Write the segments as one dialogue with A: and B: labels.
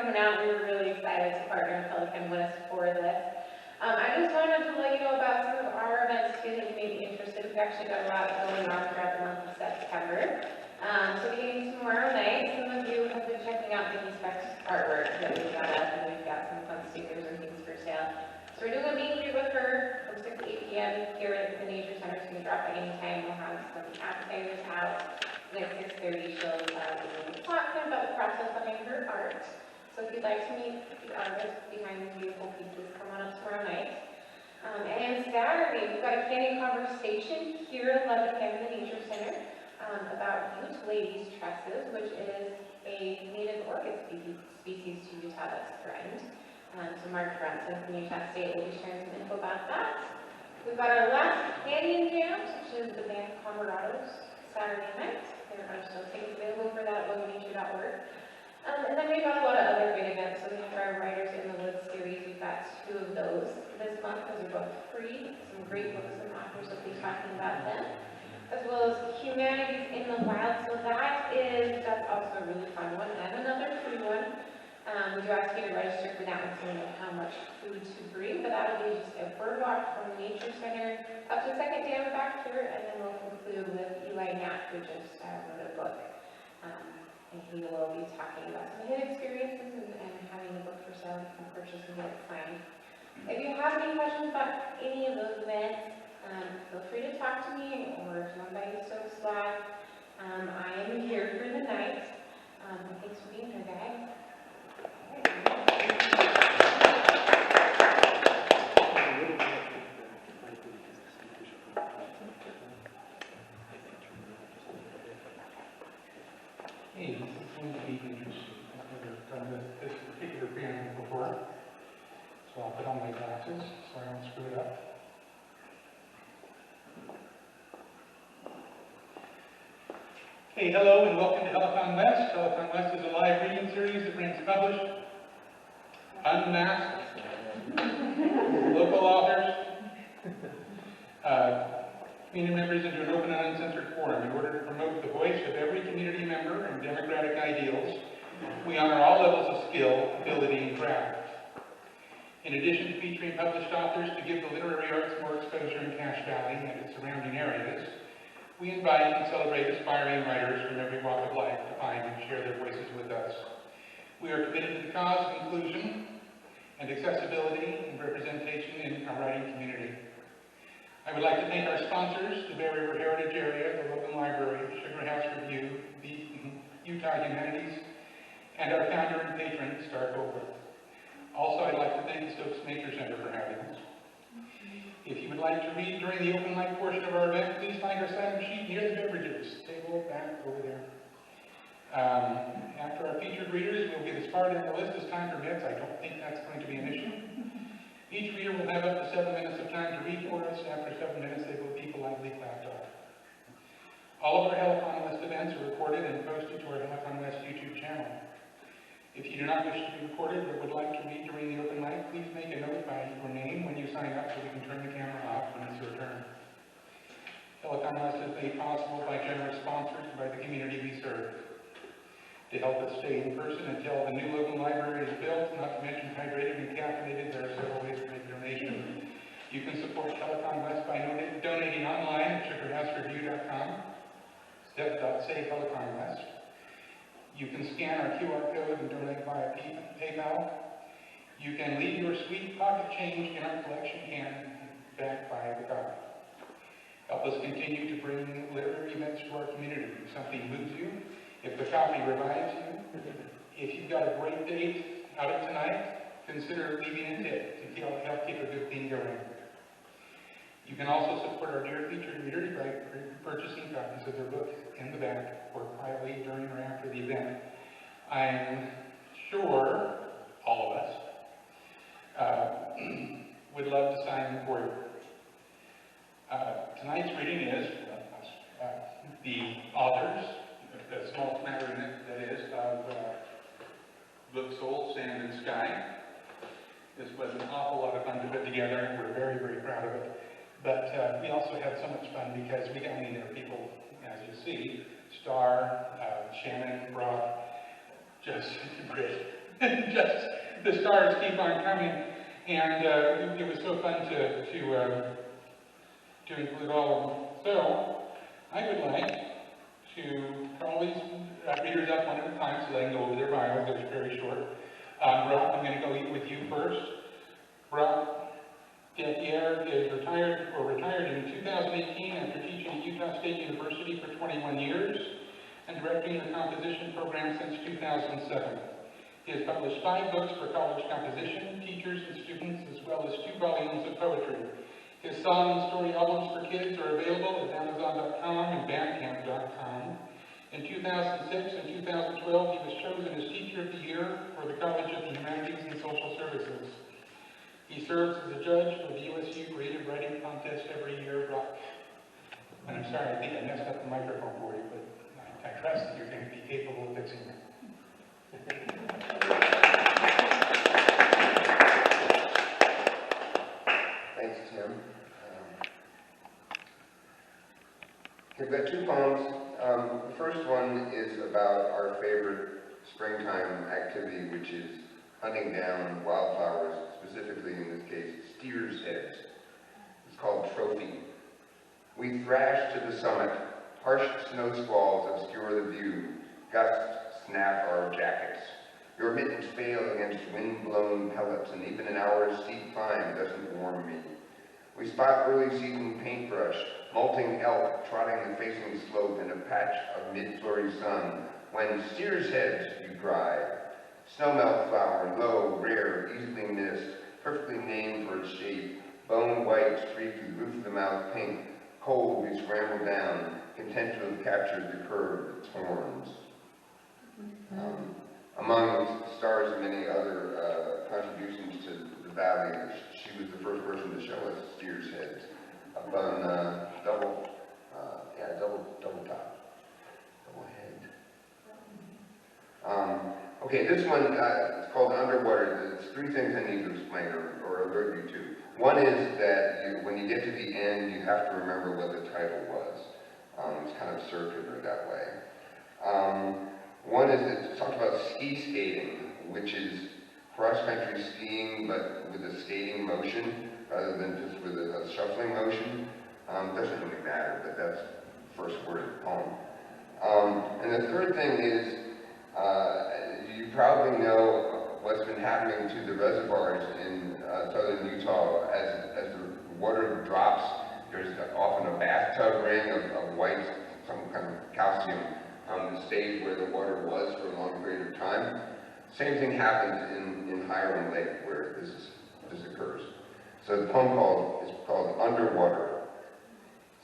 A: coming out. We were really excited to partner with Helicon for this. I just wanted to let you know about some of our events too that you may be interested in. We've actually got a lot going on throughout the month of September. So beginning tomorrow night, some of you have been checking out the Stokes artwork that we've got up, and we've got some fun stickers and things for sale. So we're doing a meet and greet with her from 6 to 8 p.m. here at the Nature Center. So you can drop by anytime. We'll have some appetizers out. And at 6:30, she'll be talking about the process behind her art. So if you'd like to meet the artist behind these beautiful pieces, come on up tomorrow night. And Saturday, we've got a canyon conversation here at 11 a.m. in the Nature Center about Ute ladies tresses, which is a native orchid species to Utah that's threatened. So Mark Brunson from Utah State will be sharing some info about that. We've got our last canyon jams, which is the band Camarados, Saturday night. There are still tickets available for that at logannature.org. And then we've got a lot of other great events. So we have our Writers in the Woods series. We've got 2 of those this month. Those are both free. Some great books and authors will be talking about them, as well as Humanities in the Wild. So that's also a really fun one, and another free one. We do ask you to register for that one so you know how much food to bring, but that'll be just a bird walk from the Nature Center up to Second Dam back here, and then we'll conclude with Eli Knapp, who just wrote a book. And he will be talking about some of his experiences and having the book for sale. You can purchase and get it signed. If you have any questions about any of those events, feel free to talk to me, or if you want to buy the Stokes Live. I am here for the night. Thanks for being here, guys.
B: Hey, this is going to be interesting. I've never done this particular piano before, so I'll put on my glasses so I don't screw it up. Hey, hello and welcome to Helicon West. Helicon West is a live reading series that brings published, unmasked, local authors, community members into an open and uncensored forum in order to promote the voice of every community member and democratic ideals. We honor all levels of skill, ability, and craft. In addition to featuring published authors to give the literary arts more exposure in Cache Valley and its surrounding areas, we invite and celebrate aspiring writers from every walk of life to find and share their voices with us. We are committed to the cause of inclusion and accessibility and representation in our writing community. I would like to thank our sponsors, the Bay River Heritage Area, the Logan Library, Sugar House Review, the Utah Humanities, and our founder and patron, Star Colbert. Also, I'd like to thank the Stokes Nature Center for having us. If you would like to read during the open mic portion of our event, please find our sign-up sheet near the beverages table back over there. After our featured readers, we'll get as far down the list as time permits. I don't think that's going to be an issue. Each reader will have up to 7 minutes of time to read for us. After 7 minutes, they will be politely clapped off. All of our Helicon West events are recorded and posted to our Helicon West YouTube channel. If you do not wish to be recorded but would like to read during the open mic, please make a note by your name when you sign up so we can turn the camera off when it's your turn. Helicon West is made possible by generous sponsors and by the community we serve. To help us stay in person until the new Logan Library is built, not to mention hydrated and caffeinated, there are several ways to make donations. You can support Helicon West by donating online at sugarhousereview.com, step.save Helicon West. You can scan our QR code and donate via PayPal. You can leave your sweet pocket change in our collection can backed by the copy. Help us continue to bring literary events to our community. If something moves you, if the coffee revives you, if you've got a great date out of tonight, consider leaving a tip to help keep a good thing going. You can also support our dear featured readers by purchasing copies of their book in the back or quietly during or after the event. I'm sure all of us would love to sign them for you. Tonight's reading is the authors, the small smattering that is, of Book Soul, Sand and Sky. This was an awful lot of fun to put together, and we're very, very proud of it. But we also had so much fun because we got to meet our people, as you see, Star, Shannon, Brock, just Britt, just the stars keep on coming, and it was so fun to include all of them. So, I would like to call these readers up one at a time so they can go over their bios. They're very short. Brock, I'm going to go with you first. Brock Detier is retired in 2018 after teaching at Utah State University for 21 years and directing the composition program since 2007. He has published 5 books for college composition, teachers, and students, as well as 2 volumes of poetry. His song and story albums for kids are available at Amazon.com and Bandcamp.com. In 2006 and 2012, he was chosen as Teacher of the Year for the College of the Humanities and Social Services. He serves as a judge for the USU Creative Writing Contest every year. And I'm sorry, I think I messed up the microphone for you, but I trust that you're going to be capable of fixing it.
C: Thanks, Tim. I've got 2 poems. The first one is about our favorite springtime activity, which is hunting down wildflowers, specifically in this case, steer's heads. It's called Trophy. We thrash to the summit. Harsh snow squalls obscure the view. Gusts snap our jackets. Your mittens fail against wind-blown pellets, and even an hour's steep climb doesn't warm me. We spot early season paintbrush, molting elk trotting the facing slope in a patch of mid-flurry sun, when steer's heads, you cry. Snowmelt flower, low, rare, easily missed, perfectly named for its shape, bone white, streaked with roof of the mouth pink, cold we scramble down, content to have captured the curve of its horns. Among Star's many other contributions to the valley, she was the first person to show us steer's heads up on double top, double head. Okay, this one it's called Underwater. There's 3 things I need to explain or alert you to. One is that when you get to the end, you have to remember what the title was. It's kind of circular that way. One is it talks about ski skating, which is cross-country skiing but with a skating motion rather than just with a shuffling motion. Doesn't really matter, but that's the first word of the poem. And the third thing is, you probably know what's been happening to the reservoirs in southern Utah as the water drops. There's often a bathtub ring of white, some kind of calcium that stays where the water was for a long period of time. Same thing happens in Hiram Lake where this occurs. So the poem is called Underwater.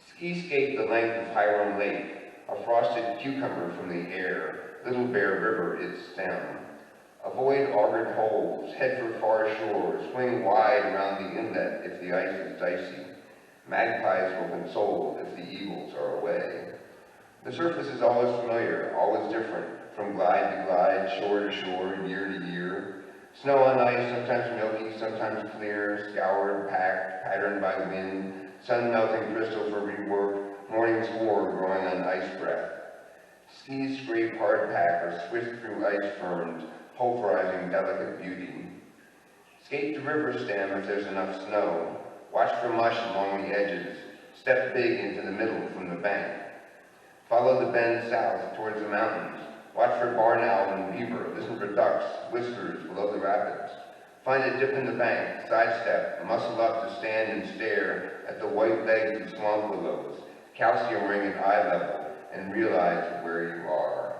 C: Ski skate the length of Hiram Lake, a frosted cucumber from the air, Little Bear River its stem. Avoid augured holes, head for far shore, swing wide around the inlet if the ice is dicey. Magpies will console if the eagles are away. The surface is always familiar, always different, from glide to glide, shore to shore, year to year. Snow on ice, sometimes milky, sometimes clear, scoured, packed, patterned by wind, sun-melting crystal for rework, morning's war growing on ice breath. Skis scrape hardpack or swish through ice ferns, pulverizing delicate beauty. Skate the river stem if there's enough snow. Watch for mush along the edges. Step big into the middle from the bank. Follow the bend south towards the mountains. Watch for barn owl and beaver. Listen for ducks, whiskers below the rapids. Find a dip in the bank, sidestep, muscle up to stand and stare at the white legs of swamp willows, calcium ring at eye level, and realize where you are.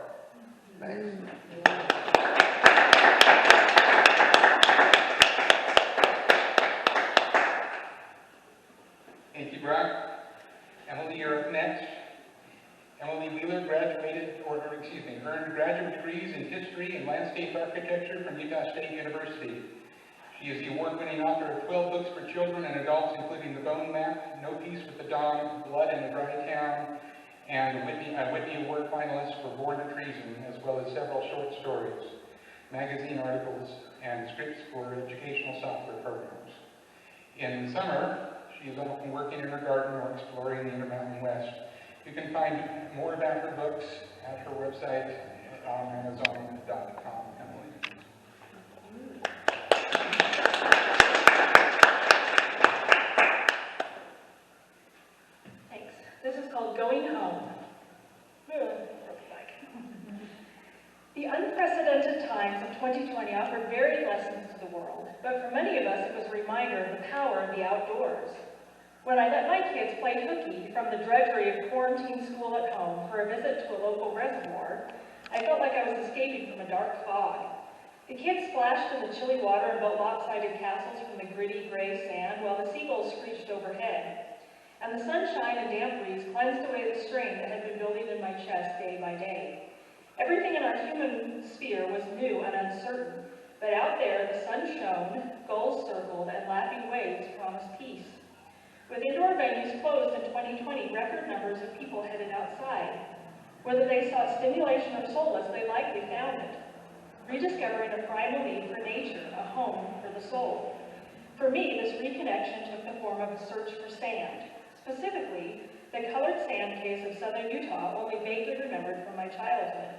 C: Thanks.
B: Thank you, Brock. Emily, you're up next. Emily Wheeler earned graduate degrees in history and landscape architecture from Utah State University. She is the award-winning author of 12 books for children and adults, including The Bone Map, No Peace with the Dawn, Blood in a Dry Town, and a Whitney Award finalist for Born to Treason, as well as several short stories, magazine articles, and scripts for educational software programs. In the summer, she is often working in her garden or exploring the Intermountain West. You can find more about her books at her website on Amazon.com. Emily.
D: The unprecedented times of 2020 offered varied lessons to the world, but for many of us it was a reminder of the power of the outdoors. When I let my kids play hooky from the drudgery of quarantine school at home for a visit to a local reservoir, I felt like I was escaping from a dark fog. The kids splashed in the chilly water and built lopsided castles from the gritty gray sand while the seagulls screeched overhead. And the sunshine and damp breeze cleansed away the strain that had been building in my chest day by day. Everything in our human sphere was new and uncertain, but out there the sun shone, gulls circled, and lapping waves promised peace. With indoor venues closed in 2020, record numbers of people headed outside. Whether they sought stimulation or solace, they likely found it. Rediscovering a primal need for nature, a home for the soul. For me, this reconnection took the form of a search for sand. Specifically, the colored sand caves of southern Utah, only vaguely remembered from my childhood.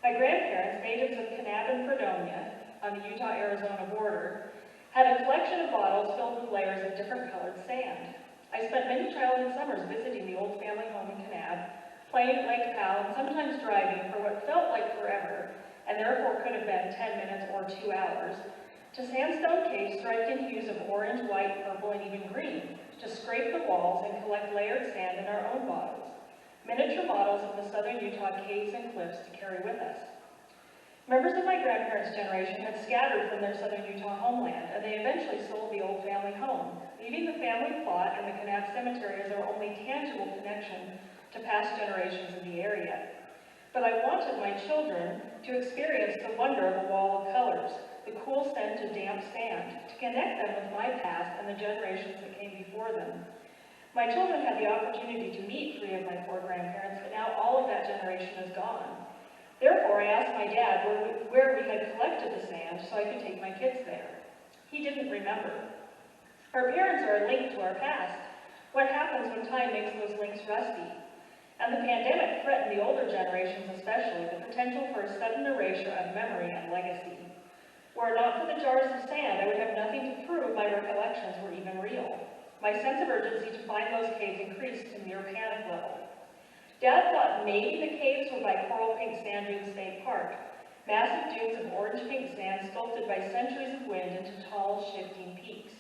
D: My grandparents, natives of Kanab and Fredonia, on the Utah-Arizona border, had a collection of bottles filled with layers of different colored sand. I spent many childhood summers visiting the old family home in Kanab, playing at Lake Powell, and sometimes driving for what felt like forever, and therefore could have been 10 minutes or 2 hours, to sandstone caves striped in hues of orange, white, purple, and even green, to scrape the walls and collect layered sand in our own bottles. Miniature models of the southern Utah caves and cliffs to carry with us. Members of my grandparents' generation had scattered from their southern Utah homeland, and they eventually sold the old family home, leaving the family plot and the Kanab Cemetery as our only tangible connection to past generations in the area. But I wanted my children to experience the wonder of a wall of colors, the cool scent of damp sand, to connect them with my past and the generations that came before them. My children had the opportunity to meet 3 of my 4 grandparents, but now all of that generation is gone. Therefore, I asked my dad where we had collected the sand so I could take my kids there. He didn't remember. Our parents are a link to our past. What happens when time makes those links rusty? And the pandemic threatened the older generations especially, the potential for a sudden erasure of memory and legacy. Were it not for the jars of sand, I would have nothing to prove my recollections were even real. My sense of urgency to find those caves increased to near panic level. Dad thought maybe the caves were by coral pink sand dunes State Park, massive dunes of orange-pink sand sculpted by centuries of wind into tall, shifting peaks.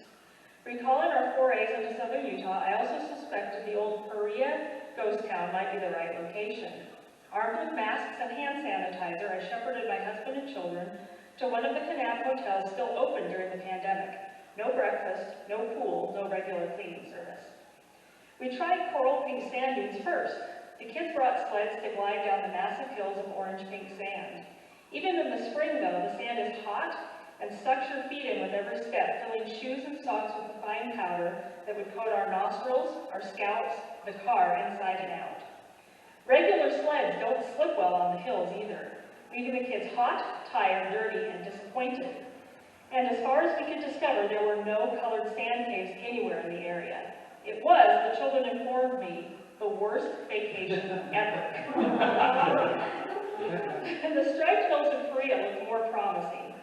D: Recalling our forays into southern Utah, I also suspected the old Perea ghost town might be the right location. Armed with masks and hand sanitizer, I shepherded my husband and children to one of the Kanab hotels still open during the pandemic. No breakfast, no pool, no regular cleaning service. We tried coral pink sand dunes first. The kids brought sleds to glide down the massive hills of orange pink sand. Even in the spring, though, the sand is hot and sucks your feet in with every step, filling shoes and socks with the fine powder that would coat our nostrils, our scalps, the car inside and out. Regular sleds don't slip well on the hills either, leaving the kids hot, tired, dirty, and disappointed. And as far as we could discover, there were no colored sand caves anywhere in the area. It was, the children informed me, the worst vacation ever. And the striped hills of Perea looked more promising.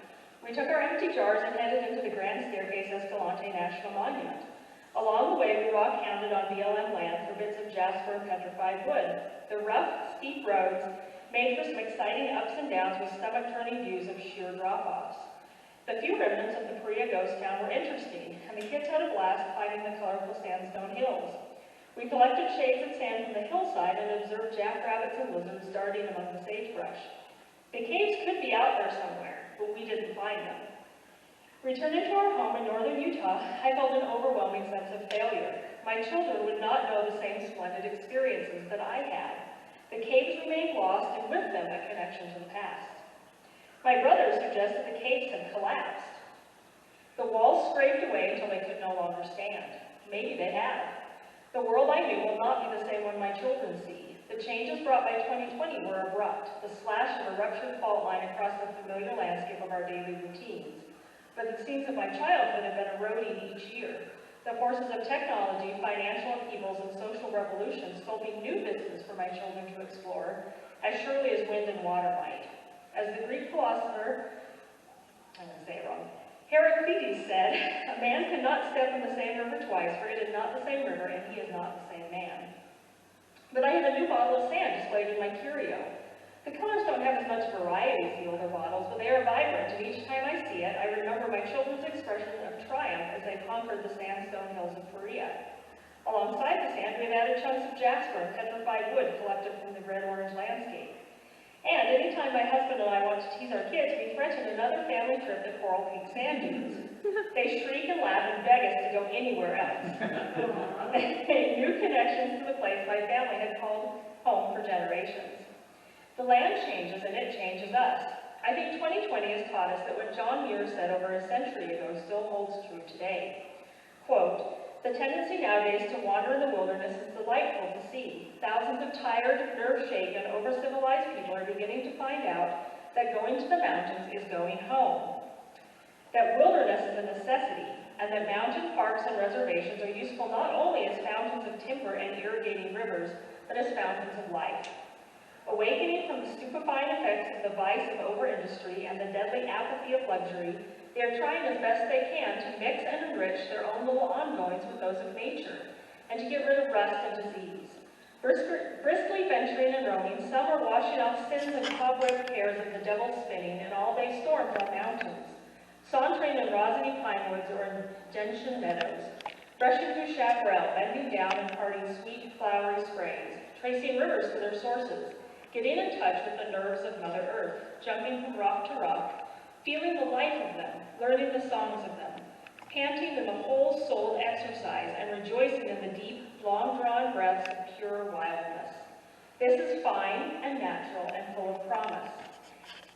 D: We took our empty jars and headed into the Grand Staircase Escalante National Monument. Along the way, we rock-hounded on BLM land for bits of jasper and petrified wood. The rough, steep roads made for some exciting ups and downs with stomach-turning views of sheer drop-offs. The few remnants of the Perea ghost town were interesting, and the kids had a blast climbing the colorful sandstone hills. We collected shades of sand from the hillside and observed jackrabbits and lizards darting among the sagebrush. The caves could be out there somewhere, but we didn't find them. Returning to our home in northern Utah, I felt an overwhelming sense of failure. My children would not know the same splendid experiences that I had. The caves remained lost, and with them a connection to the past. My brother suggested the caves had collapsed. The walls scraped away until they could no longer stand. Maybe they had. The world I knew will not be the same one my children see. The changes brought by 2020 were abrupt, the slash of a ruptured fault line across the familiar landscape of our daily routines. But the scenes of my childhood have been eroding each year. The forces of technology, financial upheavals, and social revolutions sculpting new business for my children to explore, as surely as wind and water might. As the Greek philosopher, I'm going to say it wrong, Heraclitus said, "A man cannot step in the same river twice, for it is not the same river, and he is not the same man." But I had a new bottle of sand displayed in my curio. The colors don't have as much variety as the older bottles, but they are vibrant, and each time I see it, I remember my children's expression of triumph as they conquered the sandstone hills of Korea. Alongside the sand, we've added chunks of jasper and petrified wood collected from the red-orange landscape. And anytime my husband and I want to tease our kids, we threaten another family trip to Coral Peak sand dunes. They shriek and laugh and beg us to go anywhere else. They made new connections to the place my family had called home for generations. The land changes and it changes us. I think 2020 has taught us that what John Muir said over a century ago still holds true today. Quote, "The tendency nowadays to wander in the wilderness is delightful to see. Thousands of tired, nerve-shaken, over-civilized people are beginning to find out that going to the mountains is going home. That wilderness is a necessity, and that mountain parks and reservations are useful not only as fountains of timber and irrigating rivers, but as fountains of life. Awakening from the stupefying effects of the vice of over-industry and the deadly apathy of luxury, they are trying as best they can to mix and enrich their own little ongoings with those of nature, and to get rid of rust and disease. Briskly venturing and roaming, some are washing off sins and cobweb cares of the devil's spinning in all-day storms on mountains, sauntering in rosiny pine woods or in gentian meadows, brushing through chaparral, bending down and parting sweet, flowery sprays, tracing rivers to their sources, getting in touch with the nerves of Mother Earth, jumping from rock to rock, feeling the life of them, learning the songs of them, panting in the whole-souled exercise and rejoicing in the deep, long-drawn breaths of pure wildness. This is fine and natural and full of promise,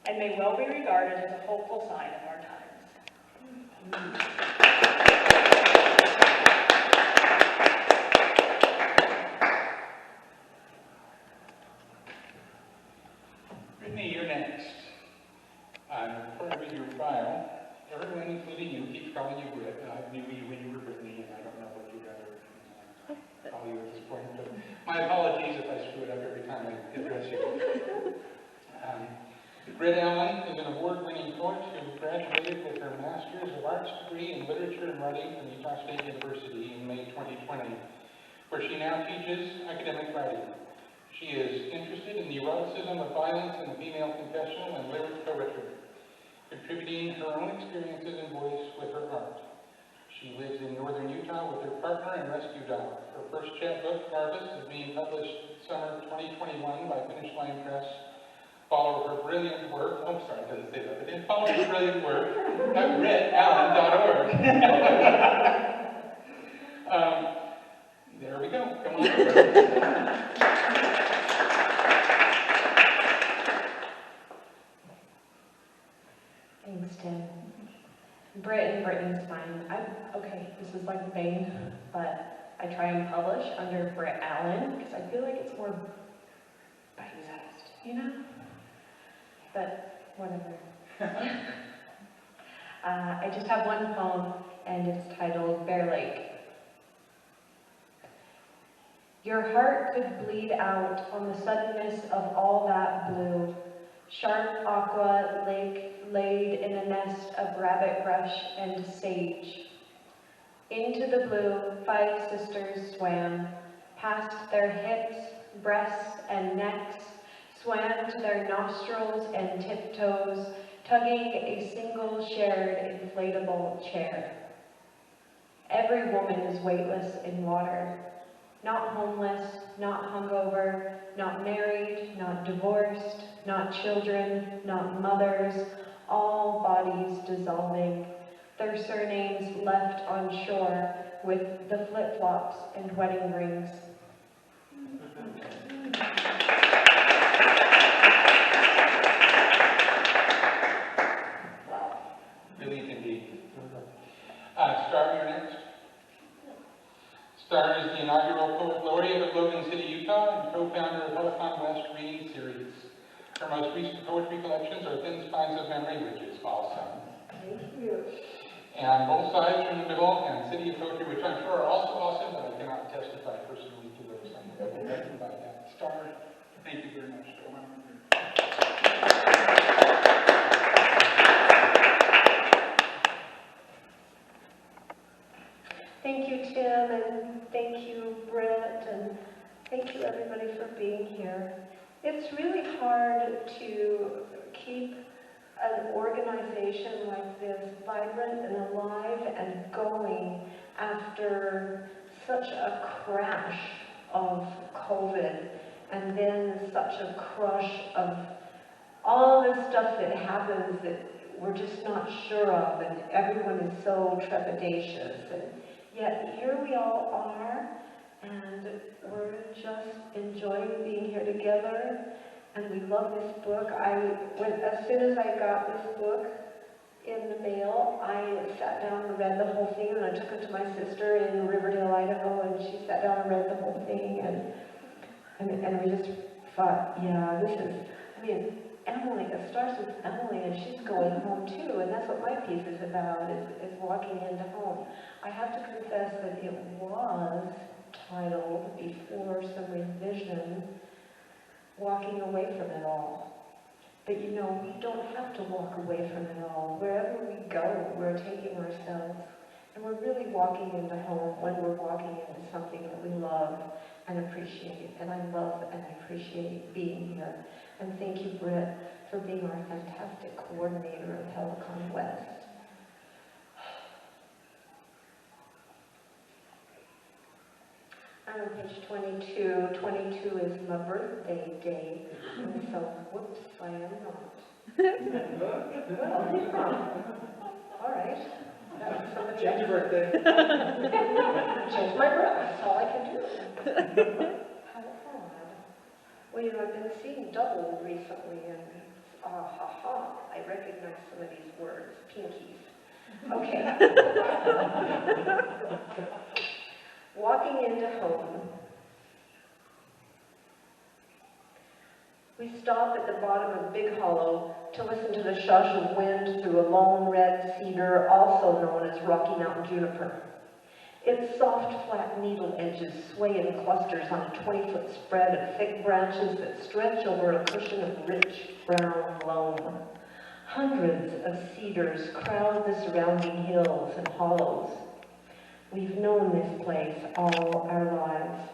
D: and may well be regarded as a hopeful sign of our times."
B: Brittany, you're next. Before I read your file, everyone, including you, keeps calling you Britt. I knew you when you were Brittany, and I don't know what you'd rather call you at this point. But my apologies if I screw it up every time I address you. Britt Allen is an award-winning poet who graduated with her Master's of Arts degree in Literature and Writing from Utah State University in May 2020, where she now teaches academic writing. She is interested in the eroticism of violence in the female confessional and lyric poetry, contributing her own experiences and voice with her art. She lives in northern Utah with her partner and rescue dog. Her first chapbook, Harvest, is being published summer 2021 by Finish Line Press. Follow her brilliant work, oh sorry, it doesn't say that, but then follow her brilliant work at britallen.org. There we go, come on.
E: Thanks, Tim. Britt and Brittany's fine. Okay, this is like vain, but I try and publish under Britt Allen because I feel like it's more bite-sized, you know? But whatever. I just have one poem, and it's titled Bear Lake. Your heart could bleed out on the suddenness of all that blue. Sharp aqua lake laid in a nest of rabbit brush and sage. Into the blue, 5 sisters swam, past their hips, breasts, and necks, swam to their nostrils and tiptoes, tugging a single shared inflatable chair. Every woman is weightless in water. Not homeless, not hungover, not married, not divorced, not children, not mothers, all bodies dissolving, their surnames left on shore with the flip-flops and wedding rings.
B: Wow, brilliant indeed. Star, you're next. Star is the inaugural Poet Laureate of Logan City, Utah, and co-founder of Helicon West Reading Series. Her most recent poetry collections are Thin Spines of Memory, which is awesome.
E: Thank you.
B: And Both Sides from the Middle, and City of Poetry, which I'm sure are also awesome, but I cannot testify personally to those. I will write about that. Star, thank you very much.
E: Thank you, Tim, and thank you, Britt, and thank you, everybody, for being here. It's really hard to keep an organization like this vibrant and alive and going after such a crash of COVID and then such a crush of all the stuff that happens that we're just not sure of, and everyone is so trepidatious. And yet here we all are, and we're just enjoying being here together, and we love this book. As soon as I got this book in the mail, I sat down and read the whole thing, and I took it to my sister in Riverdale, Idaho, and she sat down and read the whole thing, and we just thought, yeah, this is, I mean, Emily, it starts with Emily, and she's going home too, and that's what my piece is about, is walking into home. I have to confess that it was titled, before some revision, Walking Away from It All. But you know, we don't have to walk away from it all. Wherever we go, we're taking ourselves, and we're really walking into home when we're walking into something that we love and appreciate. And I love and appreciate being here. And thank you, Britt, for being our fantastic coordinator of Helicon West. I'm on page 22. 22 is my birthday day, and so, whoops, I am not. Well, all right. That's somebody
F: Change your birthday.
E: Change my breath, that's all I can do. How odd. Well, you know, I've been seeing double recently, and I recognize some of these words. Pinkies. Okay. Walking into home. We stop at the bottom of Big Hollow to listen to the shush of wind through a lone red cedar, also known as Rocky Mountain juniper. Its soft, flat needle edges sway in clusters on a 20-foot spread of thick branches that stretch over a cushion of rich, brown loam. Hundreds of cedars crowd the surrounding hills and hollows. We've known this place all our lives.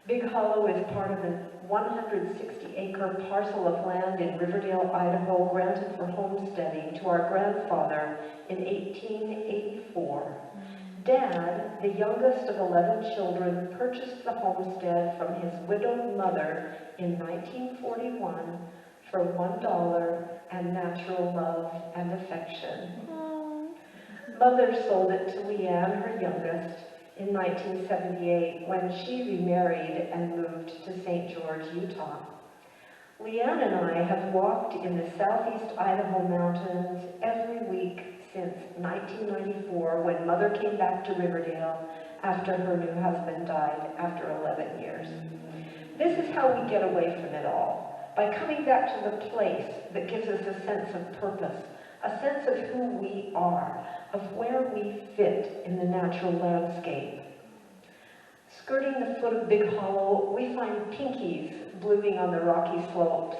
E: Big Hollow is part of a 160-acre parcel of land in Riverdale, Idaho, granted for homesteading to our grandfather in 1884. Dad, the youngest of 11 children, purchased the homestead from his widowed mother in 1941 for $1 and natural love and affection. Mother sold it to Leanne, her youngest, in 1978 when she remarried and moved to St. George, Utah. Leanne and I have walked in the southeast Idaho mountains every week since 1994 when Mother came back to Riverdale after her new husband died after 11 years. This is how we get away from it all, by coming back to the place that gives us a sense of purpose, a sense of who we are, of where we fit in the natural landscape. Skirting the foot of Big Hollow, we find pinkies blooming on the rocky slopes.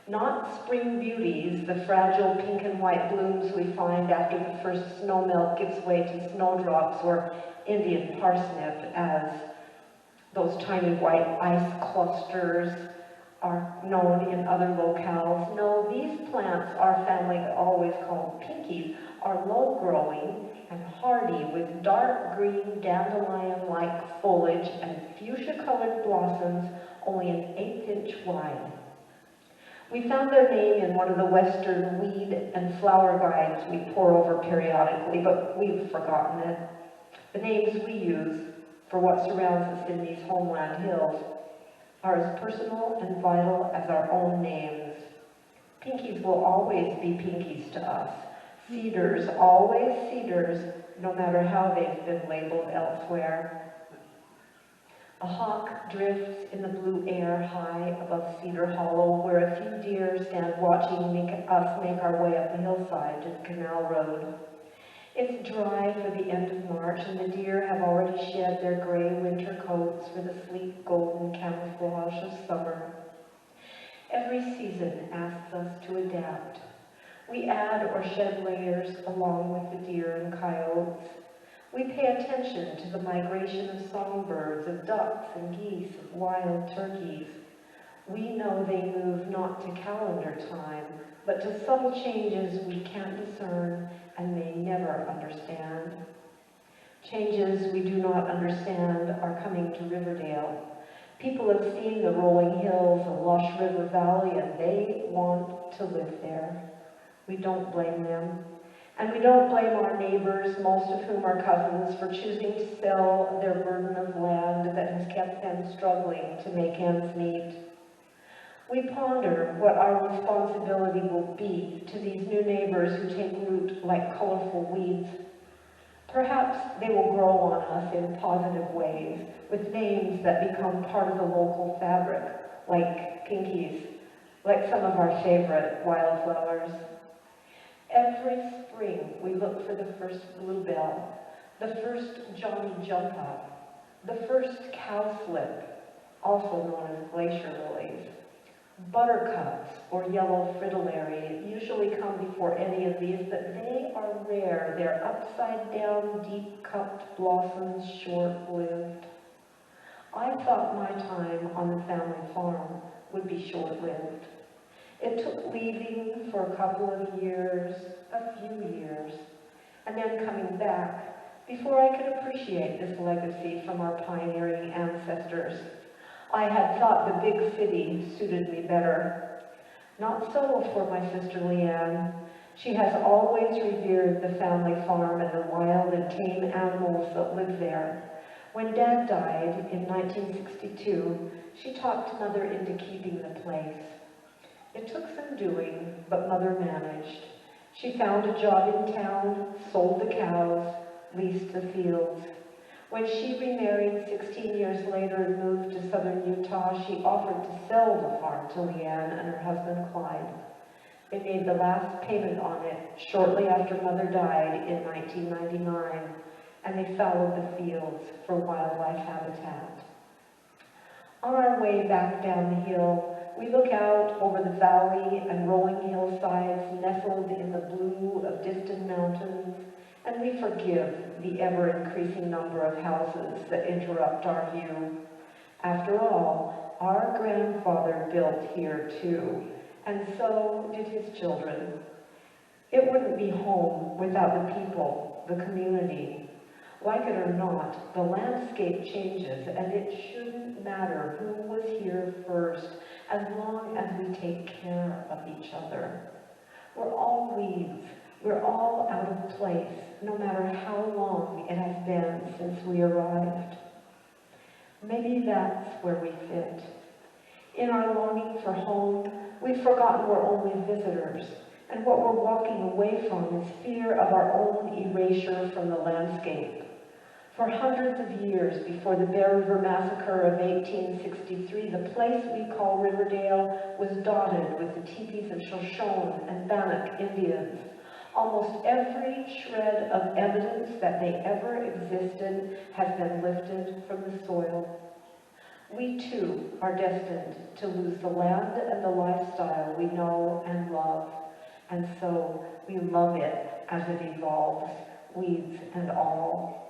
E: Not spring beauties, the fragile pink and white blooms we find after the first snowmelt gives way to snowdrops or Indian parsnip, as those tiny white ice clusters are known in other locales. No, these plants our family always called pinkies are low-growing and hardy with dark green dandelion-like foliage and fuchsia-colored blossoms only an 1/8 inch wide. We found their name in one of the Western weed and flower guides we pore over periodically, but we've forgotten it. The names we use for what surrounds us in these homeland hills are as personal and vital as our own names. Pinkies will always be pinkies to us. Cedars, always cedars, no matter how they've been labeled elsewhere. A hawk drifts in the blue air high above Cedar Hollow, where a few deer stand watching us make our way up the hillside to the canal road. It's dry for the end of March, and the deer have already shed their gray winter coats for the sleek golden camouflage of summer. Every season asks us to adapt. We add or shed layers along with the deer and coyotes. We pay attention to the migration of songbirds, of ducks and geese, of wild turkeys. We know they move not to calendar time, but to subtle changes we can't discern and may never understand. Changes we do not understand are coming to Riverdale. People have seen the rolling hills and lush river valley, and they want to live there. We don't blame them. And we don't blame our neighbors, most of whom are cousins, for choosing to sell their burden of land that has kept them struggling to make ends meet. We ponder what our responsibility will be to these new neighbors who take root like colorful weeds. Perhaps they will grow on us in positive ways, with names that become part of the local fabric, like pinkies, like some of our favorite wildflowers. Every spring, we look for the first bluebell, the first Johnny Jump Up, the first cowslip, also known as glacier lilies. Buttercups or yellow fritillary usually come before any of these, but they are rare. They're upside-down, deep-cupped blossoms, short-lived. I thought my time on the family farm would be short-lived. It took leaving for a couple of years, a few years, and then coming back before I could appreciate this legacy from our pioneering ancestors. I had thought the big city suited me better. Not so for my sister Leanne. She has always revered the family farm and the wild and tame animals that live there. When Dad died in 1962, she talked Mother into keeping the place. It took some doing, but Mother managed. She found a job in town, sold the cows, leased the fields. When she remarried 16 years later and moved to southern Utah, she offered to sell the farm to Leanne and her husband Clyde. They made the last payment on it shortly after Mother died in 1999, and they fallowed the fields for wildlife habitat. On our way back down the hill, we look out over the valley and rolling hillsides nestled in the blue of distant mountains, and we forgive the ever-increasing number of houses that interrupt our view. After all, our grandfather built here too, and so did his children. It wouldn't be home without the people, the community. Like it or not, the landscape changes, and it shouldn't matter who was here first, as long as we take care of each other. We're all weeds. We're all out of place, no matter how long it has been since we arrived. Maybe that's where we fit. In our longing for home, we've forgotten we're only visitors, and what we're walking away from is fear of our own erasure from the landscape. For hundreds of years before the Bear River Massacre of 1863, the place we call Riverdale was dotted with the teepees of Shoshone and Bannock Indians. Almost every shred of evidence that they ever existed has been lifted from the soil. We too are destined to lose the land and the lifestyle we know and love, and so we love it as it evolves, weeds and all.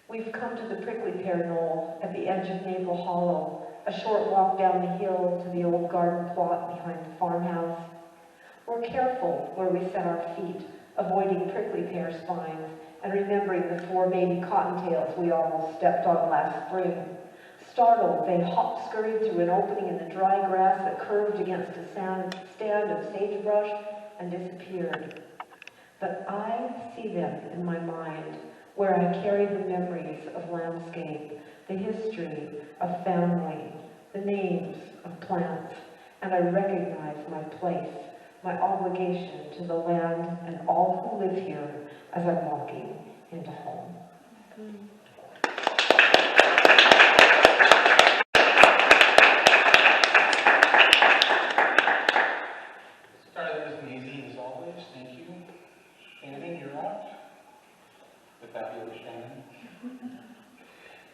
E: We've come to the prickly pear knoll at the edge of Maple Hollow, a short walk down the hill to the old garden plot behind the farmhouse. We're careful where we set our feet, avoiding prickly pear spines and remembering the 4 baby cottontails we almost stepped on last spring. Startled, they hop-scurried through an opening in the dry grass that curved against a stand of sagebrush and disappeared. But I see them in my mind, where I carry the memories of landscape, the history of family, the names of plants, and I recognize my place, my obligation to the land and all who live here as I'm walking into home.
B: Started as easy as always. Thank you. Shannon, you're up. The fabulous Shannon.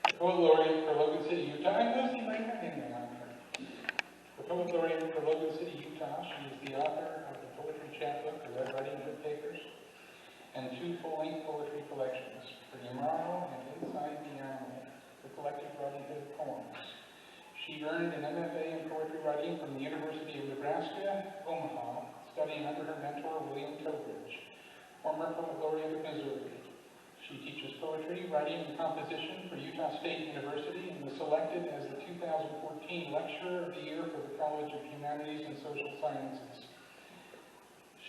B: The Poet Laureate for Logan City, Utah. And Lucy, my name on her. The Poet Laureate for Logan City, Utah. She is the author of the poetry chapbook, the Red Riding Hood Papers, and 2 full-length poetry collections, For Tomorrow and Inside the Armory, the collected Riding Hood poems. She earned an MFA in poetry writing from the University of Nebraska, Omaha, studying under her mentor, William Trowbridge, former poet laureate of Missouri. She teaches poetry, writing, and composition for Utah State University and was selected as the 2014 Lecturer of the Year for the College of Humanities and Social Sciences.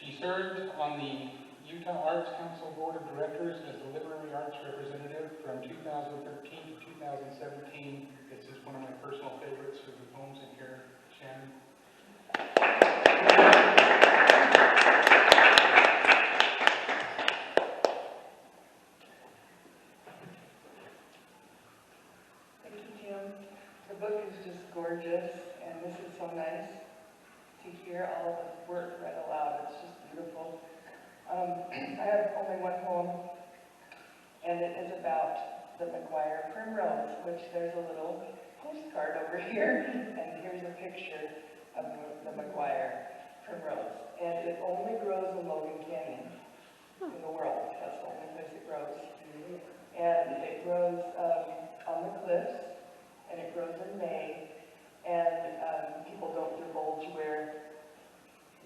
B: She served on the Utah Arts Council Board of Directors as the Literary Arts Representative from 2013 to 2017. This is one of my personal favorites of the poems in here, Shannon.
F: Thank you, Jim. The book is just gorgeous, and this is so nice to hear all of the work read aloud. It's just beautiful. I have only one poem, and it is about the Mcguire Primrose, which there's a little postcard over here, and here's a picture of the Mcguire Primrose. And it only grows in Logan Canyon in the world. That's the only place it grows. And it grows on the cliffs, and it grows in May, and people don't divulge where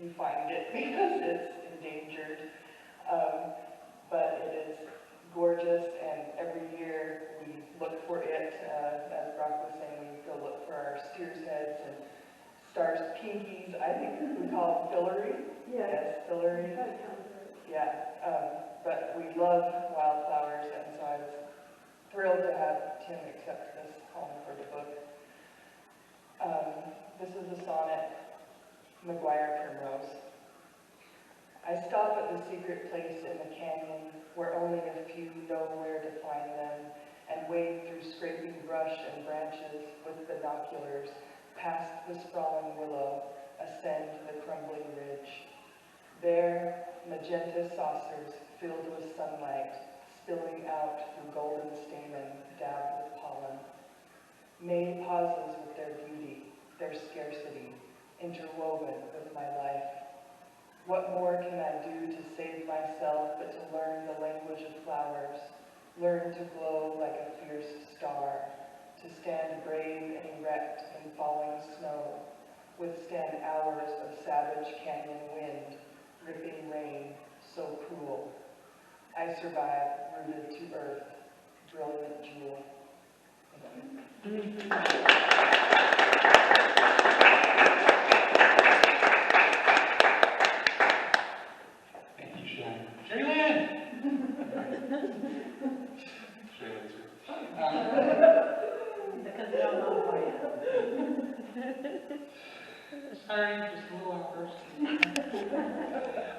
F: you find it because it's endangered. But it is gorgeous, and every year we look for it. As Brock was saying, we go look for our steer's heads and stars pinkies. I think we call them fillery. Yes, fillery. Yeah, but we love wildflowers, and so I was thrilled to have Tim accept this poem for the book. This is a sonnet, Mcguire Primrose. I stop at the secret place in the canyon where only a few know where to find them, and wade through scraping brush and branches with binoculars, past the sprawling willow, ascend the crumbling ridge. There, magenta saucers filled with sunlight, spilling out through golden stamen dabbed with pollen. May pauses with their beauty, their scarcity, interwoven with my life. What more can I do to save myself but to learn the language of flowers, learn to glow like a fierce star, to stand brave and erect in falling snow, withstand hours of savage canyon wind, ripping rain, so cruel. I survive, rooted to earth, brilliant jewel. Thank you.
B: Sorry, just a little outburst.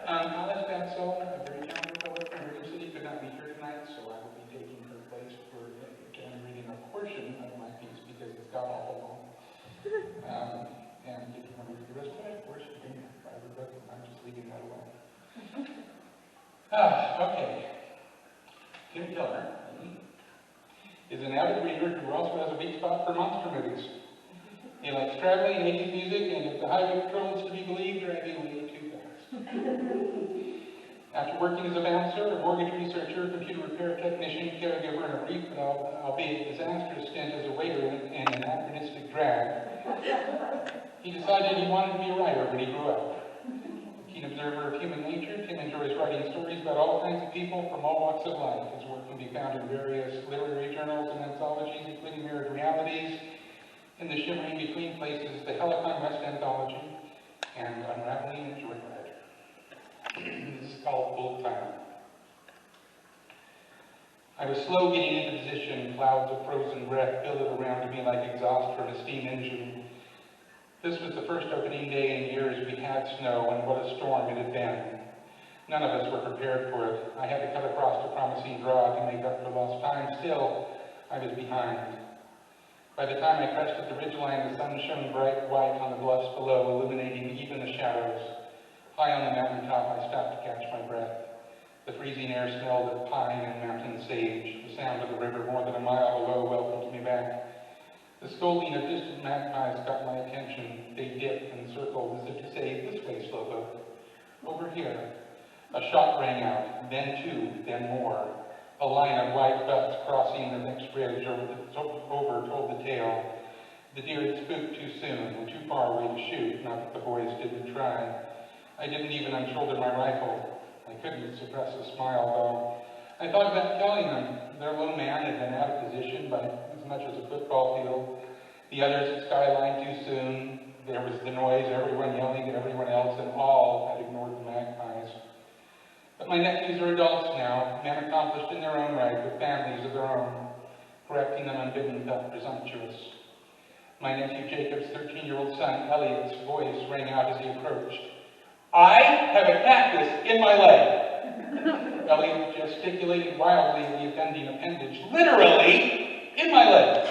B: Alice Bansell, a very talented poet from New City, could not be here tonight, so I will be taking her place for again reading a portion of my piece because it's got all long. And if you want to read the rest of it, of course, you can buy the book. I'm just leaving that alone. Okay. Tim Keller is an avid reader who also has a weak spot for monster movies. He likes traveling, 80s music, and if the highway patrol is to be believed, driving way too fast. After working as a bouncer, a mortgage researcher, computer repair technician, caregiver, and a brief, albeit disastrous stint as a waiter in an anachronistic drag, he decided he wanted to be a writer when he grew up. A keen observer of human nature, Tim enjoys writing stories about all kinds of people from all walks of life. His work can be found in various literary journals and anthologies, including Mirrored Realities, In the Shimmering Between Places, the Helicon West Anthology, and Unraveling a Joyride. This is called Full Time. I was slow getting into position. Clouds of frozen breath billowed around me like exhaust from a steam engine. This was the first opening day in years we had snow, and what a storm it had been. None of us were prepared for it. I had to cut across a promising draw to make up for lost time. Still, I was behind. By the time I crested the ridgeline, the sun shone bright white on the bluffs below, illuminating even the shadows. High on the mountaintop, I stopped to catch my breath. The freezing air smelled of pine and mountain sage. The sound of the river more than a mile below welcomed me back. The scolding of distant magpies got my attention. They dipped and circled as if to say, "This way, slowpoke. Over here." A shot rang out, then two, then more. A line of white butts crossing the next ridge over told the tale. The deer had spooked too soon, were too far away to shoot, not that the boys didn't try. I didn't even unshoulder my rifle. I couldn't suppress a smile, though. I thought about killing them. Their lone man had been out of position by as much as a football field. The others had skylined too soon. There was the noise, everyone yelling at everyone else, and all had ignored the magpies. But my nephews are adults now, men accomplished in their own right, with families of their own. Correcting them unbidden felt presumptuous. My nephew Jacob's 13-year-old son, Elliot's voice rang out as he approached. I have a cactus in my leg. Elliot gesticulated wildly at the offending appendage, literally in my leg.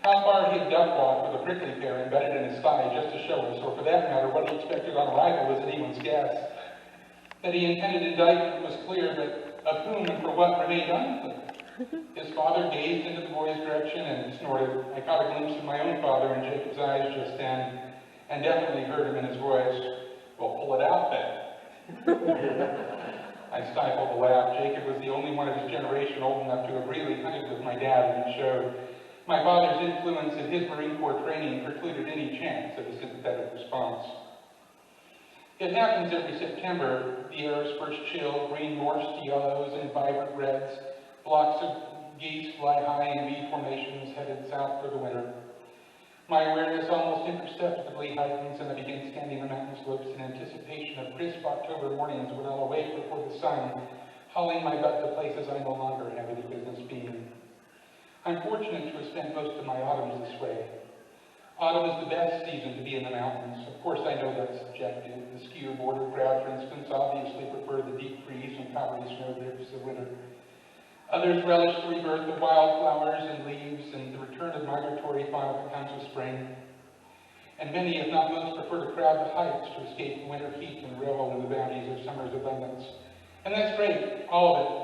B: How far he had duck-walked with a prickly pear embedded in his thigh just to show us, or for that matter, what he expected on arrival was anyone's guess. That he intended indictment was clear, but of whom and for what remained unclear. His father gazed into the boy's direction and snorted. I caught a glimpse of my own father in Jacob's eyes just then, and definitely heard him in his voice. Well, pull it out then. I stifled a laugh. Jacob was the only one of his generation old enough to have really hunted with my dad, and it showed. My father's influence and his Marine Corps training precluded any chance of a sympathetic response. It happens every September. The air's first chill, green morphs to yellows and vibrant reds. Flocks of geese fly high in V formations headed south for the winter. My awareness almost imperceptibly heightens, and I begin scanning the mountain slopes in anticipation of crisp October mornings when I'll awake before the sun, hauling my butt to places I no longer have any business being. I'm fortunate to have spent most of my autumns this way. Autumn is the best season to be in the mountains. Of course, I know that's subjective. The skier border crowd, for instance, obviously prefer the deep freeze and powdery snow drifts of winter. Others relish the rebirth of wildflowers and leaves and the return of migratory fauna that comes with spring. And many, if not most, prefer to crowd the heights to escape winter heat and revel in the bounties of summer's abundance. And that's great, all of it.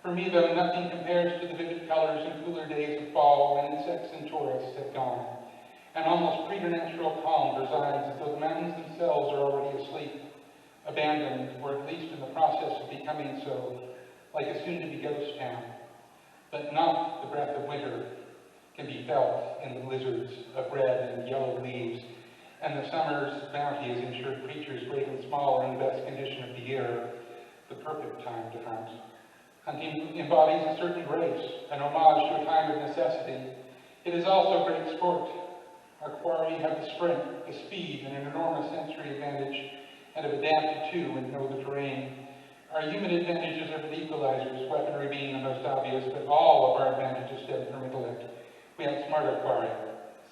B: For me, though, nothing compares to the vivid colors and cooler days of fall when insects and tourists have gone. An almost preternatural calm presides as though the mountains themselves are already asleep, abandoned, or at least in the process of becoming so, like a soon-to-be ghost town. But not the breath of winter can be felt in the blizzards of red and yellow leaves, and the summer's bounty has ensured creatures great and small are in the best condition of the year, the perfect time to hunt. Hunting embodies a certain grace, an homage to a time of necessity. It is also great sport. Our quarry have the strength, the speed, and an enormous sensory advantage, and have adapted to and know the terrain. Our human advantages are but equalizers, weaponry being the most obvious, but all of our advantages stem from intellect. We outsmart our quarry,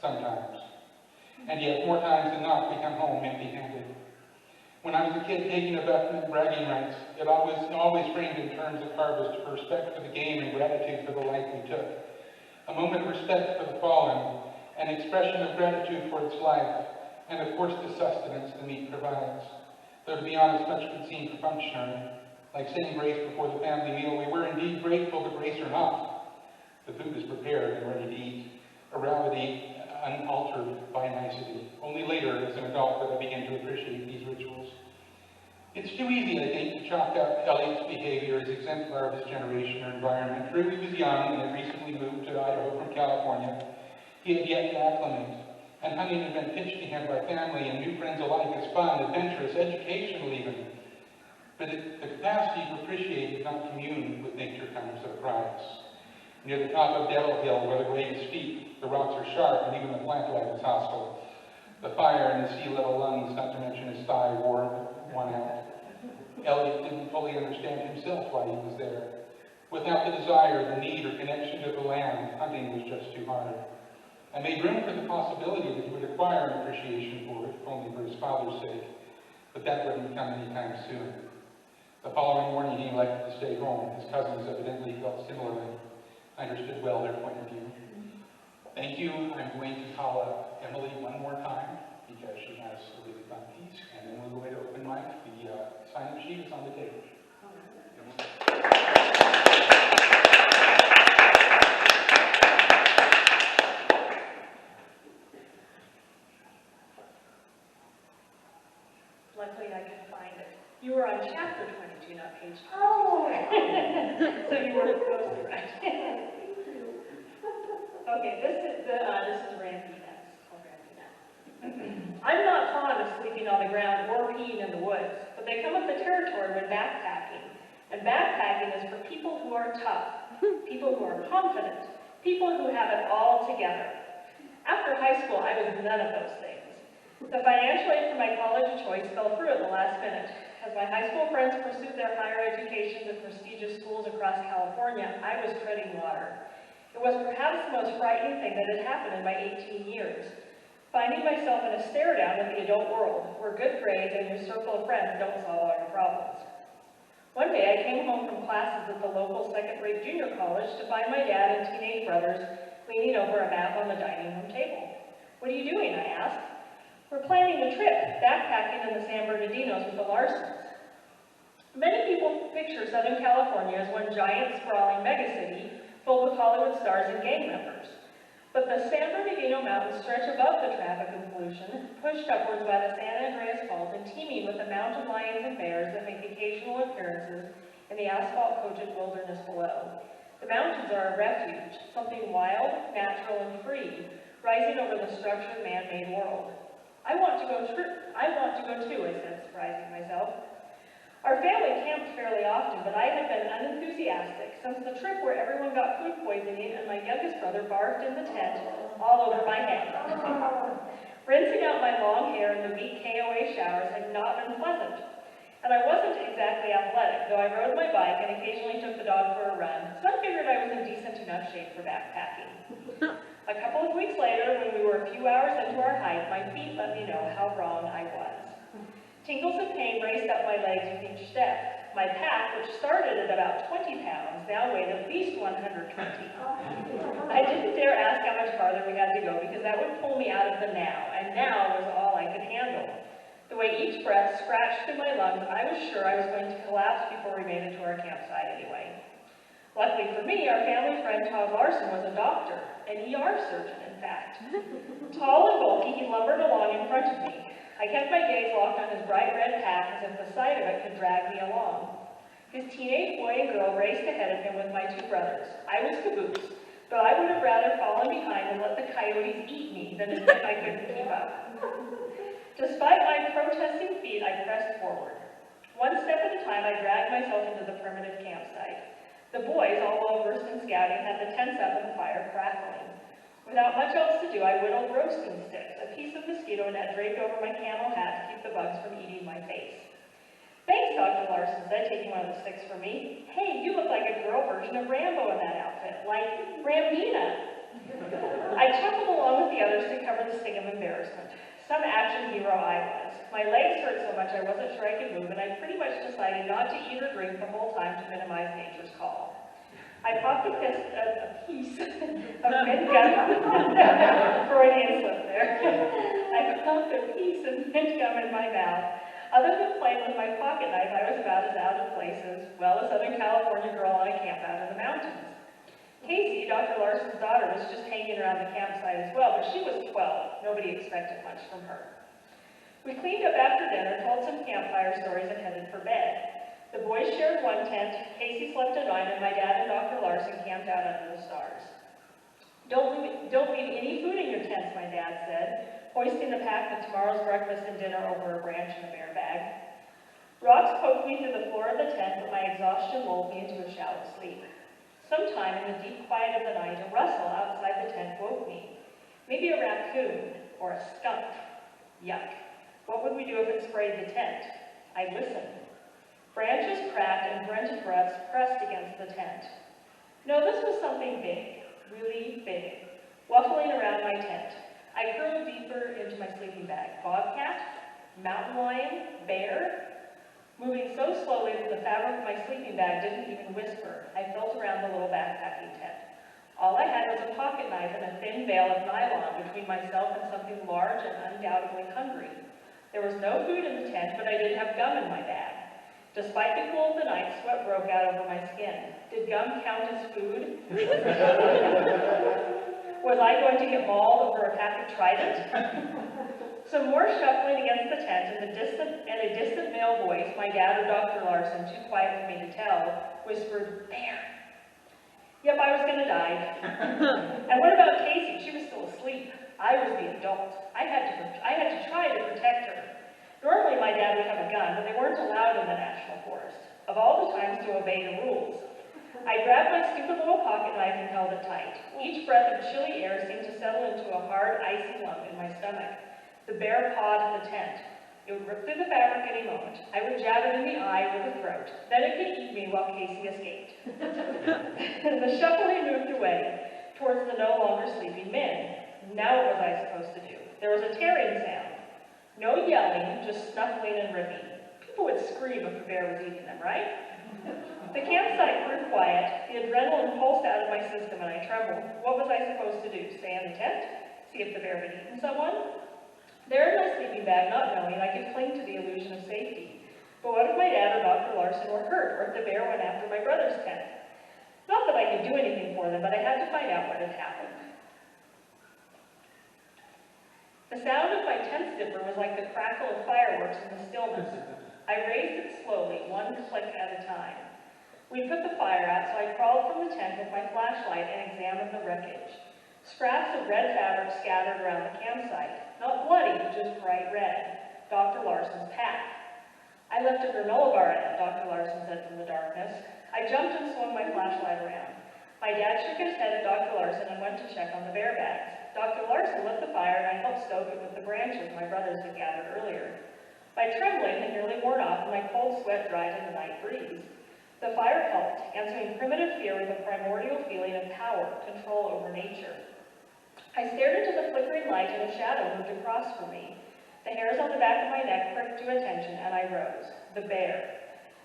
B: sometimes. And yet, more times than not, we come home empty-handed. When I was a kid taking a buck meant bragging rights, it always framed in terms of harvest, for respect for the game and gratitude for the life we took. A moment of respect for the fallen, an expression of gratitude for its life, and of course the sustenance the meat provides. Though to be honest, much could seem perfunctory. Like saying grace before the family meal, we were indeed grateful, but grace or not. The food is prepared and ready to eat, a reality unaltered by nicety. Only later, as an adult, did I begin to appreciate these rituals. It's too easy, I think, to chalk up Elliot's behavior as exemplar of his generation or environment. True, he was young and had recently moved to Idaho from California. He had yet to acclimate, and hunting had been pitched to him by family and new friends alike as fun, adventurous, educational even. But the capacity to appreciate and not commune with nature comes at a price. Near the top of Devil Hill, where the grade is steep, the rocks are sharp, and even the plant life is hostile. The fire in his sea-level lungs, not to mention his thigh, wore one out. Elliot didn't fully understand himself why he was there. Without the desire, the need, or connection to the land, hunting was just too hard. I made room for the possibility that he would acquire an appreciation for it, if only for his father's sake, but that wouldn't come anytime soon. The following morning, he elected to stay home. His cousins evidently felt similarly. I understood well their point of view. Thank you. I'm going to call up Emily one more time because she has a really fun piece, and then we'll go ahead to open mic. The sign-up sheet is on the table.
D: Luckily, I can find it. You were on chapter 22, not page 22.
E: Oh!
D: So you were totally right. Okay, this is I'm not fond of sleeping on the ground or peeing in the woods, but they come with the territory when backpacking. And backpacking is for people who are tough, people who are confident, people who have it all together. After high school, I was none of those things. The financial aid for my college of choice fell through at the last minute. As my high school friends pursued their higher educations at prestigious schools across California, I was treading water. It was perhaps the most frightening thing that had happened in my 18 years. Finding myself in a stare-down at the adult world, where good grades and your circle of friends don't solve all your problems. One day, I came home from classes at the local second-rate junior college to find my dad and teenage brothers leaning over a map on the dining room table. "What are you doing?" I asked. "We're planning a trip, backpacking in the San Bernardinos with the Larsons." Many people picture Southern California as one giant, sprawling megacity filled with Hollywood stars and gang members. But the San Bernardino Mountains stretch above the traffic and pollution, pushed upwards by the San Andreas Fault and teeming with the mountain lions and bears that make occasional appearances in the asphalt-coated wilderness below. The mountains are a refuge, something wild, natural, and free, rising over the structured man-made world. I want to go too, I said, surprising myself. Our family camped fairly often, but I had been unenthusiastic since the trip where everyone got food poisoning and my youngest brother barfed in the tent all over my head. Rinsing out my long hair in the weak KOA showers had not been pleasant. And I wasn't exactly athletic, though I rode my bike and occasionally took the dog for a run, so I figured I was in decent enough shape for backpacking. A couple of weeks later, when we were a few hours into our hike, my feet let me know how wrong I was. Tingles of pain raced up my legs with each step. My pack, which started at about 20 pounds, now weighed at least 120. I didn't dare ask how much farther we had to go because that would pull me out of the now, and now was all I could handle. The way each breath scratched through my lungs, I was sure I was going to collapse before we made it to our campsite anyway. Luckily for me, our family friend Todd Larson was a doctor, an ER surgeon, in fact. Tall and bulky, he lumbered along in front of me. I kept my gaze locked on his bright red pack as if the sight of it could drag me along. His teenage boy and girl raced ahead of him with my two brothers. I was caboose, but I would have rather fallen behind and let the coyotes eat me than admit I couldn't keep up. Despite my protesting feet, I pressed forward. One step at a time, I dragged myself into the primitive campsite. The boys, all well-versed in scouting, had the tents up and the fire crackling. Without much else to do, I whittled roasting sticks, a piece of mosquito net draped over my camel hat to keep the bugs from eating my face. "Thanks," Dr. Larson said, taking one of the sticks from me. "Hey, you look like a girl version of Rambo in that outfit, like Rambina." I chuckled along with the others to cover the sting of embarrassment. Some action hero I was. My legs hurt so much I wasn't sure I could move, and I pretty much decided not to eat or drink the whole time to minimize nature's call. I popped a piece of mint gum. Freudian slip there. I popped a piece of mint gum in my mouth. Other than playing with my pocket knife, I was about as out of place as, well, a Southern California girl on a camp out in the mountains. Casey, Dr. Larson's daughter, was just hanging around the campsite as well, but she was 12. Nobody expected much from her. We cleaned up after dinner, told some campfire stories, and headed for bed. The boys shared one tent, Casey slept in mine, and my dad and Dr. Larson camped out under the stars. Don't leave any food in your tents, my dad said, hoisting the pack of tomorrow's breakfast and dinner over a branch in a bear bag. Rocks poked me through the floor of the tent, but my exhaustion lulled me into a shallow sleep. Sometime in the deep quiet of the night, a rustle outside the tent woke me. Maybe a raccoon or a skunk. Yuck. What would we do if it sprayed the tent? I listened. Branches cracked and grunted breaths pressed against the tent. No, this was something big, really big, waffling around my tent. I curled deeper into my sleeping bag. Bobcat? Mountain lion? Bear? Moving so slowly that the fabric of my sleeping bag didn't even whisper, I felt around the little backpacking tent. All I had was a pocket knife and a thin veil of nylon between myself and something large and undoubtedly hungry. There was no food in the tent, but I did have gum in my bag. Despite the cool of the night, sweat broke out over my skin. Did gum count as food? Was I going to get mauled over a pack of Trident? Some more shuffling against the tent, and a distant male voice, my dad or Dr. Larson, too quiet for me to tell, whispered, "Bear." Yep, I was going to die. And what about Casey? She was still asleep. I was the adult. I had to try to protect her. Normally my dad would have a gun, but they weren't allowed in the National Forest. Of all the times to obey the rules. I grabbed my stupid little pocket knife and held it tight. Each breath of chilly air seemed to settle into a hard, icy lump in my stomach. The bear pawed at the tent. It would rip through the fabric any moment. I would jab it in the eye or the throat. Then it could eat me while Casey escaped. The shuffling moved away towards the no longer sleeping men. Now what was I supposed to do? There was a tearing sound. No yelling, just snuffling and ripping. People would scream if the bear was eating them, right? The campsite grew quiet. The adrenaline pulsed out of my system and I trembled. What was I supposed to do? Stay in the tent? See if the bear had eaten someone? There in my sleeping bag, not knowing, I could cling to the illusion of safety. But what if my dad or Dr. Larson were hurt, or if the bear went after my brother's tent? Not that I could do anything for them, but I had to find out what had happened. The sound of my tent zipper was like the crackle of fireworks in the stillness. I raised it slowly, one click at a time. We put the fire out, so I crawled from the tent with my flashlight and examined the wreckage. Scraps of red fabric scattered around the campsite. Not bloody, just bright red. Dr. Larson's pack. I left a granola bar in it, Dr. Larson said from the darkness. I jumped and swung my flashlight around. My dad shook his head at Dr. Larson and went to check on the bear bags. Dr. Larson lit the fire and I helped stoke it with the branches my brothers had gathered earlier. My trembling had nearly worn off and my cold sweat dried in the night breeze. The fire helped, answering primitive fear with a primordial feeling of power, control over nature. I stared into the flickering light and a shadow moved across from me. The hairs on the back of my neck pricked to attention and I rose. The bear.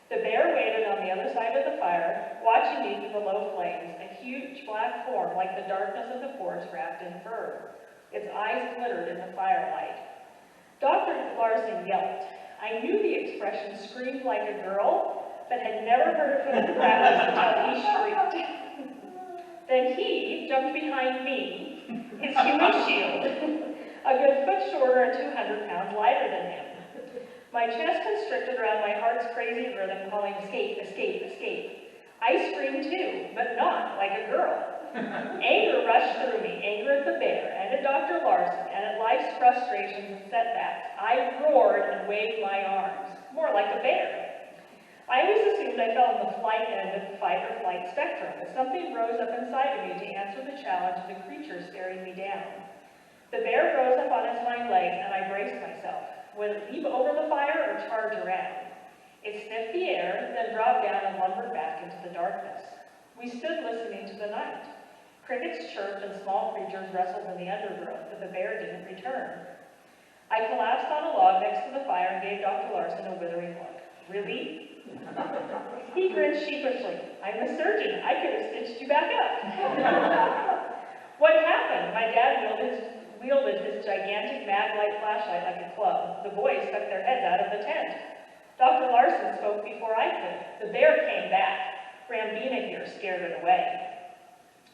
D: The bear waited on the other side of the fire, watching me through the low flames, a huge black form like the darkness of the forest wrapped in fur. Its eyes glittered in the firelight. Dr. Larson yelped. I knew the expression screamed like a girl, but had never heard it from the practice until he shrieked. Then he jumped behind me, his human shield, a good foot shorter and 200 pounds lighter than him. My chest constricted around my heart's crazy rhythm calling escape, escape, escape. I screamed too, but not like a girl. Anger rushed through me, anger at the bear, and at Dr. Larson, and at life's frustrations and setbacks. I roared and waved my arms, more like a bear. I always assumed I fell on the flight end of the fight or flight spectrum, but something rose up inside of me to answer the challenge of the creature staring me down. The bear rose up on its hind legs, and I braced myself. Would it leap over the fire or charge around? It sniffed the air, then dropped down and lumbered back into the darkness. We stood listening to the night. Crickets chirped and small creatures wrestled in the undergrowth, but the bear didn't return. I collapsed on a log next to the fire and gave Dr. Larson a withering look. Really? He grinned sheepishly. I'm a surgeon. I could have stitched you back up. What happened? My dad wielded his gigantic mag-light flashlight like a club. The boys stuck their heads out of the tent. Dr. Larson spoke before I could. The bear came back. Rambina here scared it away.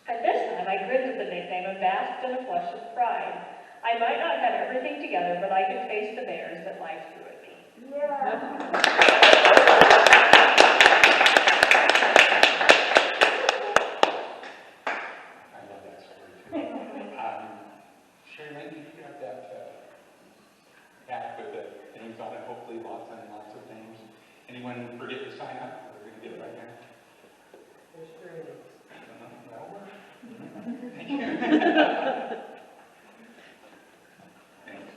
D: At this time, I grinned at the nickname and basked in a flush of pride. I might not have everything together, but I could face the bears that life threw at me. Yeah.
B: On it, hopefully lots and lots of names. Anyone forget to sign up? We're going to get it right now.
G: There's 3 names.
B: That'll work. Thank you. Thanks.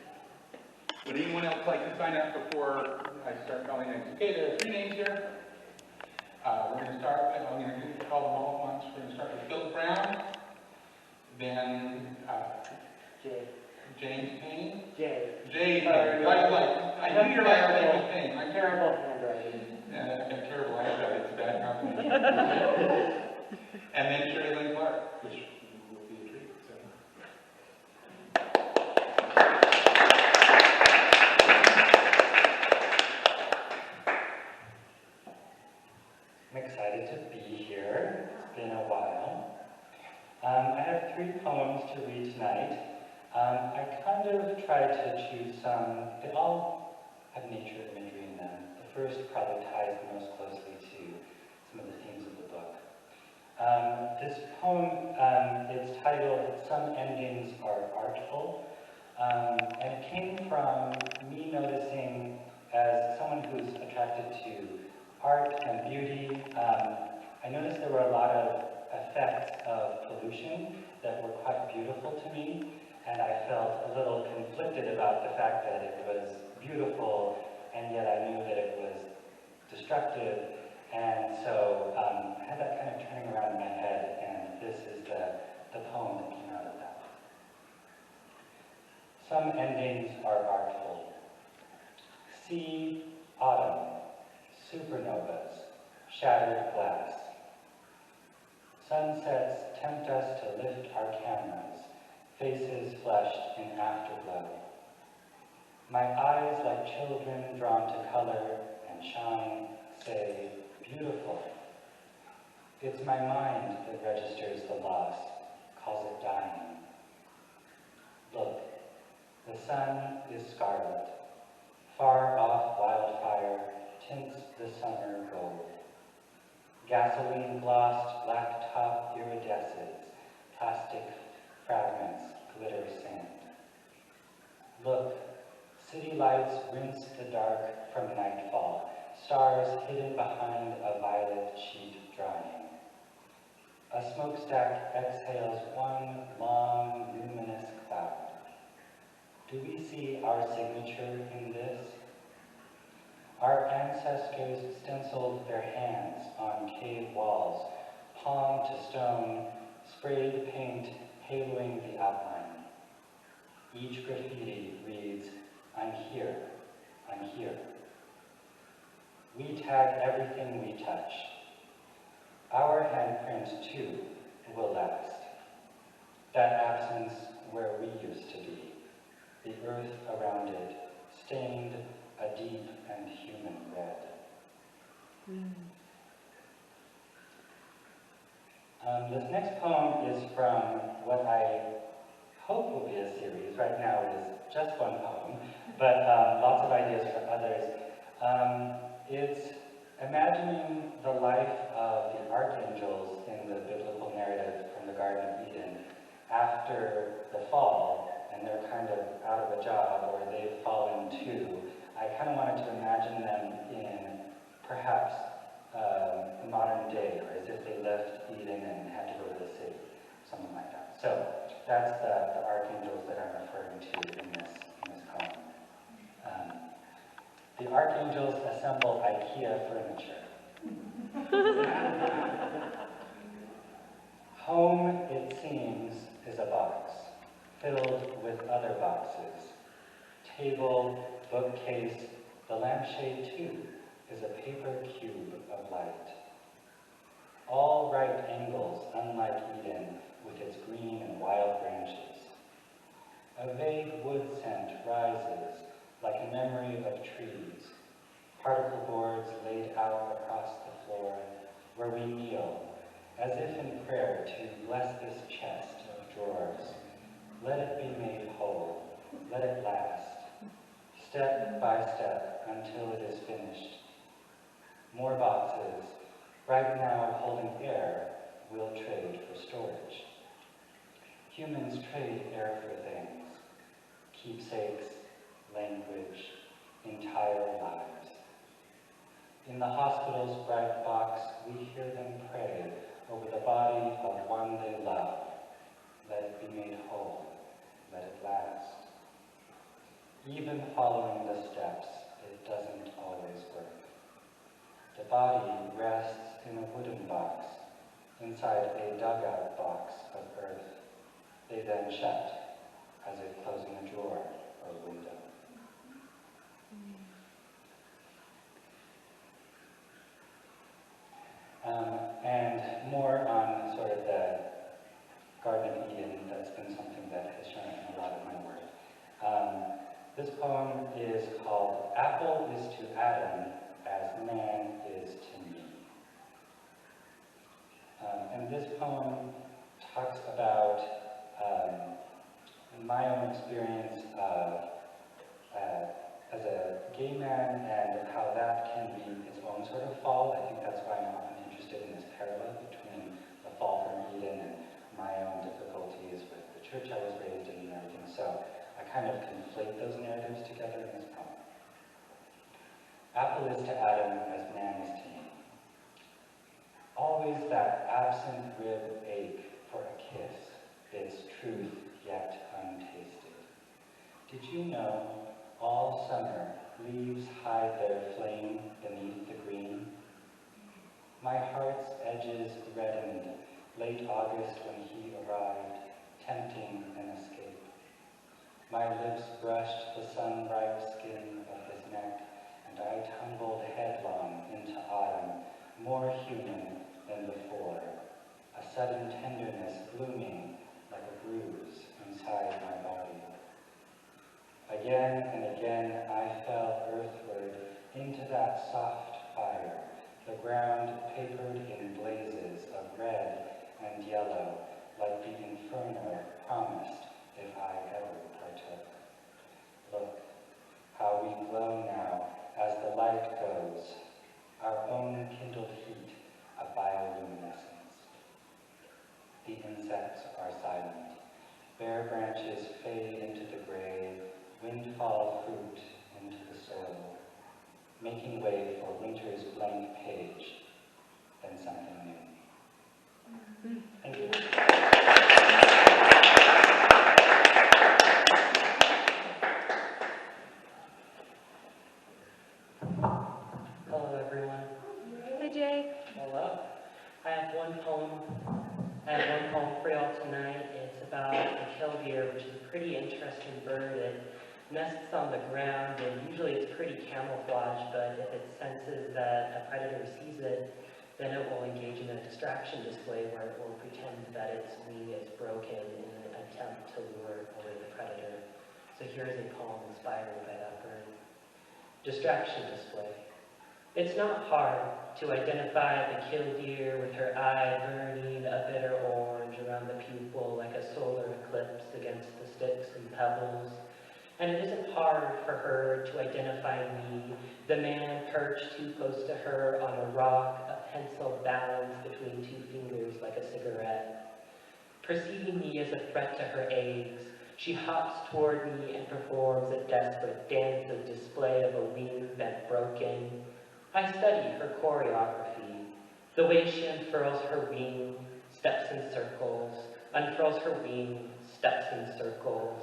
B: Would anyone else like to sign up before I start calling names? Okay, there are 3 names here. We're going to start, I'm going to call them all at once. We're going to start with Philip Brown, then James Payne. Jay. I knew your last name was Payne. I'm
G: Terrible handwriting.
B: Yeah, I've got terrible eyesight. It's a bad combination. And then Sherry Lynn Clark, which will be a treat. So.
H: I'm excited to be here. It's been a while. I have 3 poems to read tonight. I kind of tried to choose some, they all have nature imagery in them. The first probably ties most closely to some of the themes of the book. This poem, it's titled "Some Endings Are Artful," and it came from me noticing, as someone who's attracted to art and beauty, I noticed there were a lot of effects of pollution that were quite beautiful to me, and I felt a little conflicted about the fact that it was beautiful, and yet I knew that it was destructive, and so I had that kind of turning around in my head, and this is the poem that came out of that. Some endings are artful. See autumn, supernovas, shattered glass. Sunsets tempt us to lift our cameras, faces flushed in afterglow. My eyes, like children drawn to color and shine, say, beautiful. It's my mind that registers the loss, calls it dying. Look, the sun is scarlet. Far off wildfire tints the summer gold. Gasoline glossed blacktop iridesces, plastic fragments glitter sand. Look, city lights rinse the dark from nightfall, stars hidden behind a violet sheet drying. A smokestack exhales one long, luminous cloud. Do we see our signature in this? Our ancestors stenciled their hands on cave walls, palm to stone, sprayed paint haloing the outline. Each graffiti reads, "I'm here, I'm here." We tag everything we touch. Our handprint, too, will last. That absence where we used to be, the earth around it, stained a deep and human red. This next poem is from what I hope will be a series. Right now it is just one poem, but lots of ideas for others. It's imagining the life of the archangels in the biblical narrative from the Garden of Eden after the fall, and they're kind of out of a job, or they've fallen too. I kind of wanted to imagine them in perhaps the modern day, or as if they left Eden and had to go to the city, something like that. So that's the archangels that I'm referring to in this poem. The archangels assemble IKEA furniture. Home, it seems, is a box, filled with other boxes. Table, bookcase, the lampshade too, is a paper cube of light. All right angles, unlike Eden, with its green and wild branches. A vague wood scent rises, like a memory of trees. Particle boards laid out across the floor, where we kneel, as if in prayer to bless this chest of drawers. Let it be made whole, let it last, step by step until it is finished. More boxes, right now holding air, will trade for storage. Humans trade air for things, keepsakes, language, entire lives. In the hospital's bright box, we hear them pray over the body of one they love. Let it be made whole, let it last. Even following the steps, it doesn't always work. The body rests in a wooden box, inside a dugout box of earth. They then shut, as if closing a drawer or window. And more on sort of the Garden of Eden, that's been something that has shown up in a lot of my work. This poem is called "Apple is to Adam as Man is to Me." And this poem talks about my own experience as a gay man and how that can be its own sort of fall. I think that's why I'm often interested in this parallel between the fall from Eden and my own difficulties with the church I was raised in and everything. So I kind of conflate those narratives together in this poem. Apple is to Adam as man is to me. Always that absent rib ache for a kiss, its truth yet untasted. Did you know all summer leaves hide their flame beneath the green? My heart's edges reddened late August when he arrived, tempting an escape. My lips brushed the sun-ripe skin of his neck, and I tumbled headlong into autumn, more human than before, a sudden tenderness blooming like a bruise inside my body. Again and again I fell earthward into that soft fire, the ground papered in blazes of red and yellow, like the inferno promised if I ever partook. Look, how we glow now as the light goes, our own kindled heat of bioluminescence. The insects are silent. Bare branches fade into the gray, windfall fruit into the soil, making way for winter's blank page, then something new. Thank you.
G: Hello, everyone.
E: Hey, Jay.
G: Hello. I have one poem for y'all tonight. It's about a killdeer, which is a pretty interesting bird. It nests on the ground, and usually it's pretty camouflaged, but if it senses that a predator sees it, then it will engage in a distraction display where it will pretend that its wing is broken in an attempt to lure away the predator. So here's a poem inspired by that bird. Distraction display. It's not hard to identify the killdeer with her eye burning a bitter orange around the pupil like a solar eclipse against the sticks and pebbles. And it isn't hard for her to identify me, the man perched too close to her on a rock, a pencil balanced between two fingers like a cigarette. Perceiving me as a threat to her eggs, she hops toward me and performs a desperate dance of display of a wing bent broken. I study her choreography, the way she unfurls her wing, steps in circles, unfurls her wing, steps in circles.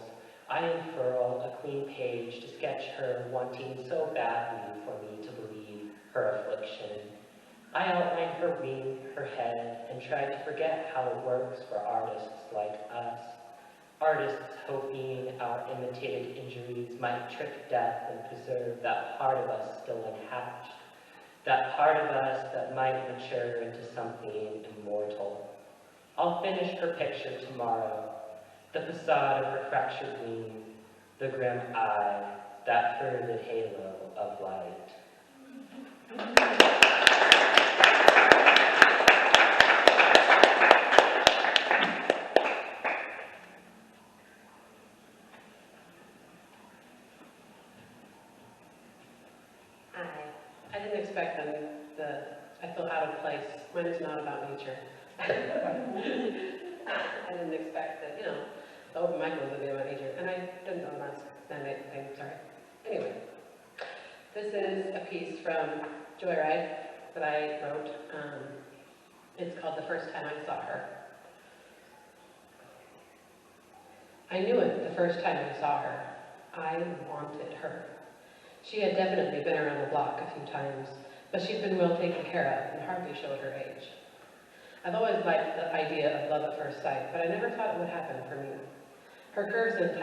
G: I unfurl a clean page to sketch her wanting so badly for me to believe her affliction. I outline her wing, her head, and try to forget how it works for artists like us. Artists hoping our imitated injuries might trick death and preserve that part of us still unhatched, that part of us that might mature into something immortal. I'll finish her picture tomorrow, the facade of her fractured wing, the grim eye, that fervid halo of light.
I: I didn't expect them. I feel out of place. Mine is not about nature. I didn't expect that, the open mic was a bit about nature, and I didn't know that's I'm sorry. Anyway, this is a piece from Joyride that I wrote. It's called The First Time I Saw Her. I knew it the first time I saw her. I wanted her. She had definitely been around the block a few times, but she'd been well taken care of and hardly showed her age. I've always liked the idea of love at first sight, but I never thought it would happen for me. Her curves and